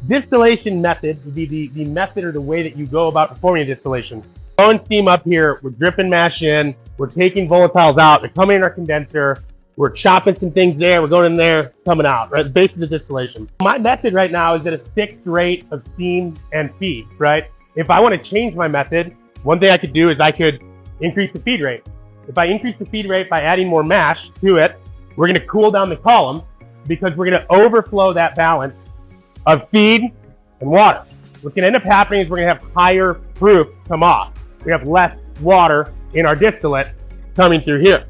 Distillation method would be the method or the way that you go about performing a distillation. Blowing steam up here, we're dripping mash in, we're taking volatiles out, they're coming in our condenser, we're chopping some things there, we're going in there, coming out, right? Base of the distillation. My method right now is at a fixed rate of steam and feed, right? If I want to change my method, one thing I could do is I could increase the feed rate. If I increase the feed rate by adding more mash to it, we're going to cool down the column because we're going to overflow that balance of feed and water. What's going to end up happening is we're going to have higher proof come off. We have less water in our distillate coming through here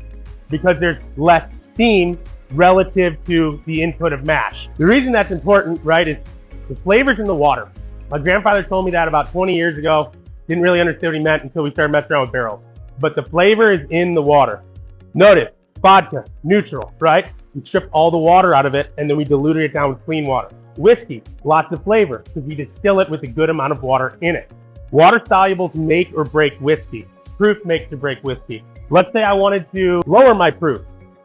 because there's less steam relative to the input of mash. The reason that's important, right, is the flavor's in the water. My grandfather told me that about 20 years ago. Didn't really understand what he meant until we started messing around with barrels. But the flavor is in the water. Notice, vodka, neutral, right? We strip all the water out of it and then we diluted it down with clean water. Whiskey, lots of flavor because we distill it with a good amount of water in it. Water solubles make or break whiskey. Proof makes or break whiskey. Let's say I wanted to lower my proof.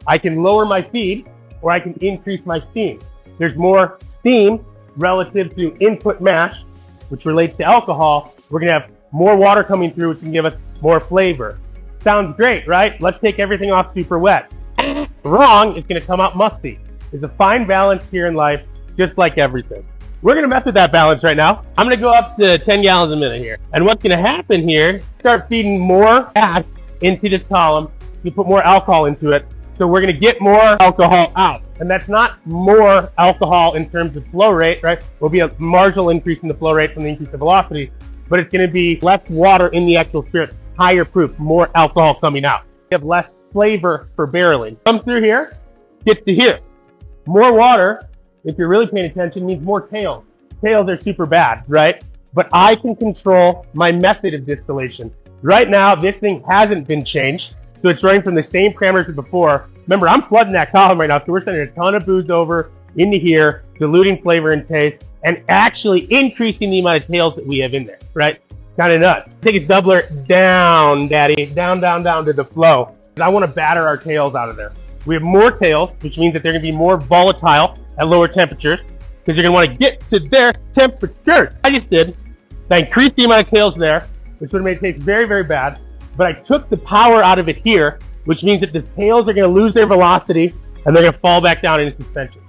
I can lower my feed or I can increase my steam. There's more steam relative to input mash, which relates to alcohol. We're gonna have more water coming through, which can give us more flavor. Sounds great, right? Let's take everything off super wet. Wrong, it's gonna come out musty. There's a fine balance here in life, just like everything. We're gonna mess with that balance right now. I'm gonna go up to 10 gallons a minute here. And what's gonna happen here, start feeding more gas into this column. You put more alcohol into it. So we're gonna get more alcohol out. And that's not more alcohol in terms of flow rate, right? Will be a marginal increase in the flow rate from the increase of velocity, but it's gonna be less water in the actual spirit, higher proof, more alcohol coming out. You have less flavor for barreling. Comes through here, gets to here. More water, if you're really paying attention, means more tails. Tails are super bad, right? But I can control my method of distillation. Right now, this thing hasn't been changed, so it's running from the same parameters as before. Remember, I'm flooding that column right now, so we're sending a ton of booze over into here, diluting flavor and taste, and actually increasing the amount of tails that we have in there, right? Kind of nuts. Take a doubler down, daddy, down to the flow. I want to batter our tails out of there. We have more tails, which means that they're going to be more volatile at lower temperatures because you're going to want to get to their temperature. I just did. I increased the amount of tails there, which would have made it taste very, very bad. But I took the power out of it here, which means that the tails are going to lose their velocity and they're going to fall back down into suspension.